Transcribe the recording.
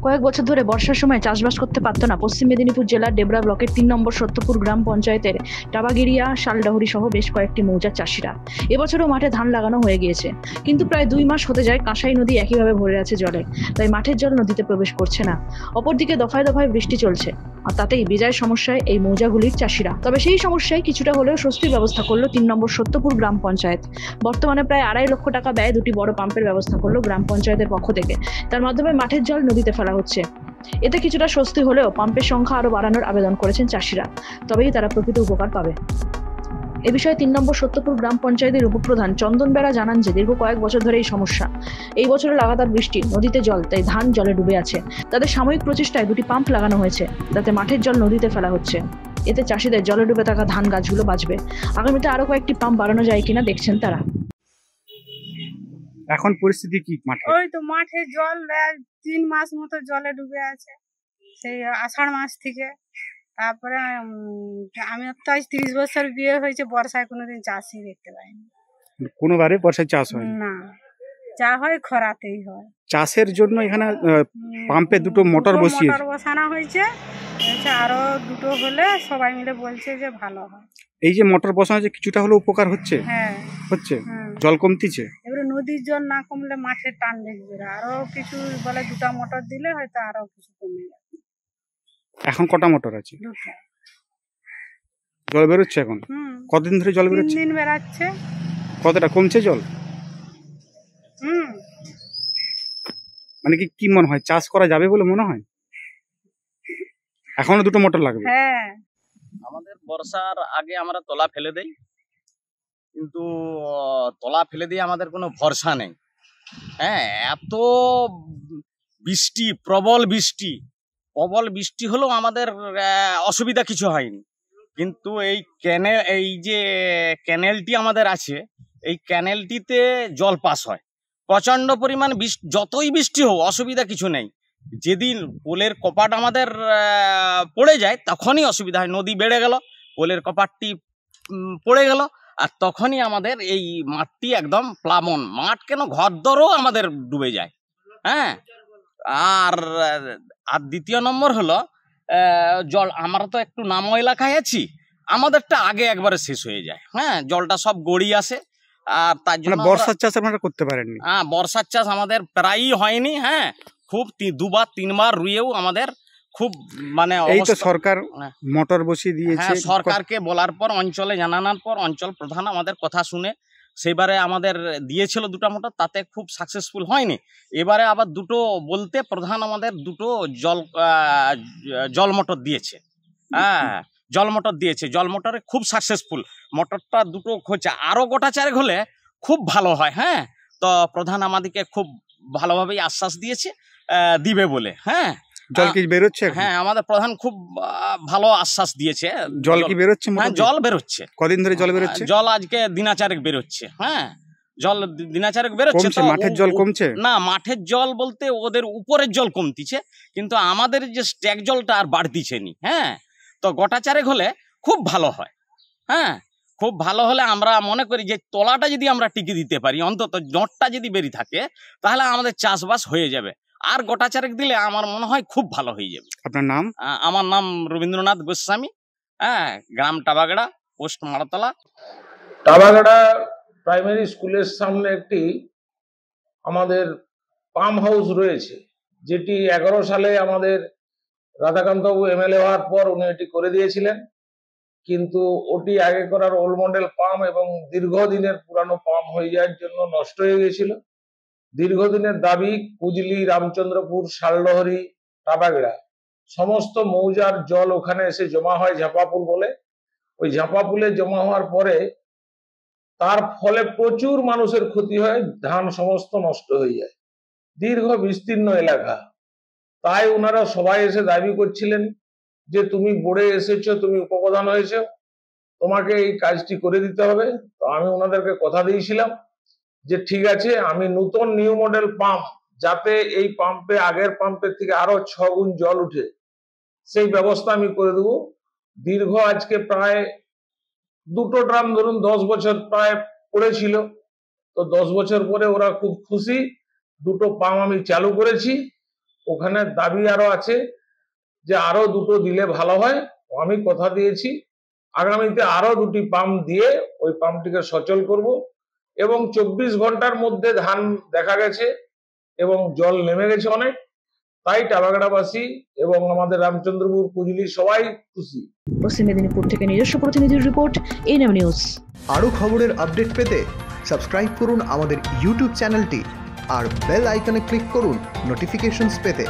কয়েক বছর ধরে বর্ষার সময় চাষবাস করতে পারত না পশ্চিম মেদিনীপুর জেলার ডেবরা ব্লকের ৩ নম্বর সত্যপুর গ্রাম পঞ্চায়েতের টাবাগিরিয়া, শালডাহুরি সহ বেশ কয়েকটি মৌজার চাষিরা। এবছরও মাঠে ধান লাগানো হয়ে গিয়েছে, কিন্তু প্রায় ২ মাস হতে যায় কাঁসাই নদী একইভাবে ভরে আছে জলে, তাই মাঠের জল নদীতে প্রবেশ করছে না। অপরদিকে দফায় দফায় বৃষ্টি চলছে, আর তাতেই বিজয় সমস্যায় এই মৌজাগুলির চাষিরা। তবে সেই সমস্যায় কিছুটা হলেও স্বস্তির ব্যবস্থা করলো ৩ নম্বর সত্যপুর গ্রাম পঞ্চায়েত। বর্তমানে প্রায় ২.৫ লক্ষ টাকা ব্যয়ে দুটি বড় পাম্পের ব্যবস্থা করলো গ্রাম পঞ্চায়েতের পক্ষ থেকে। তার মাধ্যমে মাঠের জল নদীতে ফেলা হচ্ছে। এতে কিছুটা স্বস্তি হলেও পাম্পের সংখ্যা আরো বাড়ানোর আবেদন করেছেন চাষিরা, তবেই তারা প্রকৃত উপকার পাবে। এ বিষয়ে ৩ নম্বর সত্যপুর গ্রাম পঞ্চায়েতের উপপ্রধান চন্দন বেড়া জানান যে দীর্ঘ কয়েক বছর ধরে এই সমস্যা। এই বছরে লাগাতার বৃষ্টি, নদীতে জল, তাই ধান জলে ডুবে আছে। তাদের সাময়িক প্রচেষ্টায় দুটি পাম্প লাগানো হয়েছে, যাতে মাঠের জল নদীতে ফেলা হচ্ছে। এতে চাষিদের জলে ডুবে থাকা ধান গাছগুলো বাঁচবে। আগামীতে আরো কয়েকটি পাম্প বাড়ানো যায় কিনা দেখছেন তারা। এখন পরিস্থিতি কি মাঠে? ওই তো মাঠে জল ৩ মাস মতো জলে ডুবে আছে, সেই আষাঢ় মাস থেকে। তারপরে আমি তো আজ ৩০ বছর বিয়ে হয়েছে, বর্ষায় কোনোদিন চাষই দেখতে পাইনি। কোনোবারে বর্ষায় চাষ হয় না, যা হয় খরাতেই হয়। চাষের জন্য এখানে পাম্পে দুটো মোটর বসানো হয়েছে, আরো দুটো হলে সবাই মিলে বলছে যে ভালো হয়। এই যে মোটর বসানো হয়েছে, কিছুটা হলেও উপকার হচ্ছে? হ্যাঁ হচ্ছে। জল কমতিছে? এবারে নদীর জল না কমলে মাঠে টান দেখবে, আরো কিছু বলে দুটা মোটর দিলে হয়তো আরো কিছু কমে যাবে। এখন কটা মোটর আছে? দুটো। জল বেরোচ্ছে এখন? কতদিন ধরে জল বেরোচ্ছে? 3 দিন বেরাচ্ছে। কতটা কমছে জল? মানে কি মনে হয়, চাষ করা যাবে বলে মনে হয়? এখনো দুটো মোটর লাগবে? হ্যাঁ, আমাদের বর্ষার আগে আমরা তলা ফেলে দেই, কিন্তু তলা ফেলে দিয়ে আমাদের কোনো ভরসা নেই। হ্যাঁ, এত বৃষ্টি, প্রবল বৃষ্টি হলেও আমাদের অসুবিধা কিছু হয়নি। কিন্তু এই যে ক্যানেলটি আমাদের আছে, এই ক্যানেলটিতে জল পাস হয় প্রচন্ড পরিমাণ। যতই বৃষ্টি হোক অসুবিধা কিছু নেই। যেদিন পোলের কপাট আমাদের পড়ে যায় তখনই অসুবিধা হয়। নদী বেড়ে গেল, পোলের কপাটটি পড়ে গেল, আর তখনই আমাদের এই মাঠটি একদম প্লাবন মাঠ, কেন ঘরদরও আমাদের ডুবে যায়। হ্যাঁ, আর দ্বিতীয় নম্বর হলো জল। আমরা তো একটু নাম এলাকায় আছি, আমাদেরটা আগে একবারে শেষ হয়ে যায়। হ্যাঁ, জলটা সব গড়িয়ে আসে, আর তার জন্য বর্ষার চাষ আপনারা করতে পারেননি? হ্যাঁ, বর্ষার চাষ আমাদের প্রায়ই হয়নি। হ্যাঁ, খুব 2বার 3বার রুয়েও আমাদের খুব মানে এই তো সরকার মোটর বসিয়ে দিয়েছে। হ্যাঁ, সরকারকে বলার পর, অঞ্চলে জানানোর পর, অঞ্চল প্রধান আমাদের কথা শুনে সেইবারে আমাদের দিয়েছিল দুটো মোটর, তাতে খুব সাকসেসফুল হয়নি। এবারে আবার দুটো বলতে প্রধান আমাদের দুটো জল মোটর দিয়েছে। হ্যাঁ, জল মোটরে খুব সাকসেসফুল। মোটরটা দুটো হচ্ছে, আরো গোটা 4 হলে খুব ভালো হয়। হ্যাঁ, তো প্রধান আমাদেরকে খুব ভালোভাবেই আশ্বাস দিয়েছে দিবে বলে। হ্যাঁ, জল কি বেরোচ্ছে? হ্যাঁ, আমাদের প্রধান খুব ভালো আশ্বাস দিয়েছে। জল কি বেরোচ্ছে? হ্যাঁ, জল বেরোচ্ছে। কদিন ধরে জল বেরোচ্ছে? জল আজকে দিনাচারেক বেরোচ্ছে। হ্যাঁ, জল দিনাচারেক বেরোচ্ছে। মাঠের জল কমছে না, মাঠের জল বলতে ওদের উপরের জল কমতিছে, কিন্তু আমাদের যে স্ট্যাক জলটা আর বাড়তিছে নি। হ্যাঁ, তো গোটা 4 হলে খুব ভালো হয়। হ্যাঁ, খুব ভালো হলে আমরা মনে করি যে তলাটা যদি আমরা টিকে দিতে পারি, অন্তত জটটা যদি বেরিয়ে থাকে, তাহলে আমাদের চাষবাস হয়ে যাবে। আর গোটা 4 দিলে আমার মনে হয় খুব ভালো হয়ে যাবে। আপনার নাম? আমার নাম রবীন্দ্রনাথ গোস্বামী। হ্যাঁ, গ্রাম টাবাগড়া, পোস্ট মারতলা। টাবাগড়া প্রাইমারি স্কুলের সামনে একটি আমাদের পাম্প হাউস রয়েছে, যেটি 11 সালে আমাদের রাধাকান্তবাবু এমএলএ হওয়ার পর উনি এটি করে দিয়েছিলেন। কিন্তু ওটি আগে করার ওল্ড মডেল পাম্প এবং দীর্ঘদিনের পুরানো পাম্প হয়ে যাওয়ার জন্য নষ্ট হয়ে গেছিল। দীর্ঘদিনের দাবি, কুজলি, রামচন্দ্রপুর, শালডহরি, টাবাগড়া সমস্ত মৌজার জল ওখানে এসে জমা হয় ঝাঁপাপুল বলে। ওই ঝাঁপাপুলে জমা হওয়ার পরে তার ফলে প্রচুর মানুষের ক্ষতি হয়, ধান সমস্ত নষ্ট হয়ে যায়। দীর্ঘ বিস্তীর্ণ এলাকা, তাই ওনারা সবাই এসে দাবি করছিলেন যে তুমি বোর্ডে এসেছো, তুমি উপপ্রধান হয়েছ, তোমাকে এই কাজটি করে দিতে হবে। তো আমি ওনাদেরকে কথা দিয়েছিলাম যে ঠিক আছে, আমি নতুন নিউ মডেল পাম্প, যাতে এই পাম্পে আগের পাম্পের থেকে আরো 6 গুণ জল উঠে, সেই ব্যবস্থা আমি করে দেবো। দীর্ঘ আজকে প্রায় দুটো ড্রাম ধরুন 10 বছর প্রায় পড়েছিল, তো 10 বছর পরে ওরা খুব খুশি। দুটো পাম্প আমি চালু করেছি, ওখানে দাবি আরো আছে যে আরো দুটো দিলে ভালো হয়। আমি কথা দিয়েছি আগামীতে আরো দুটি পাম্প দিয়ে ওই পাম্পটিকে সচল করব এবং 24 ঘন্টার মধ্যে ধান দেখা গেছে এবং জল নেমে গেছে অনেক। তাই টাবাগাড়াবাসী এবং আমাদের রামচন্দ্রপুর কুজলি সবাই খুশি। পশ্চিম মেদিনীপুর থেকে নিজস্ব প্রতিনিধির রিপোর্ট, এনএম নিউজ। আরও খবরের আপডেট পেতে সাবস্ক্রাইব করুন আমাদের ইউটিউব চ্যানেলটি আর বেল আইকনে ক্লিক করুন নোটিফিকেশনস পেতে।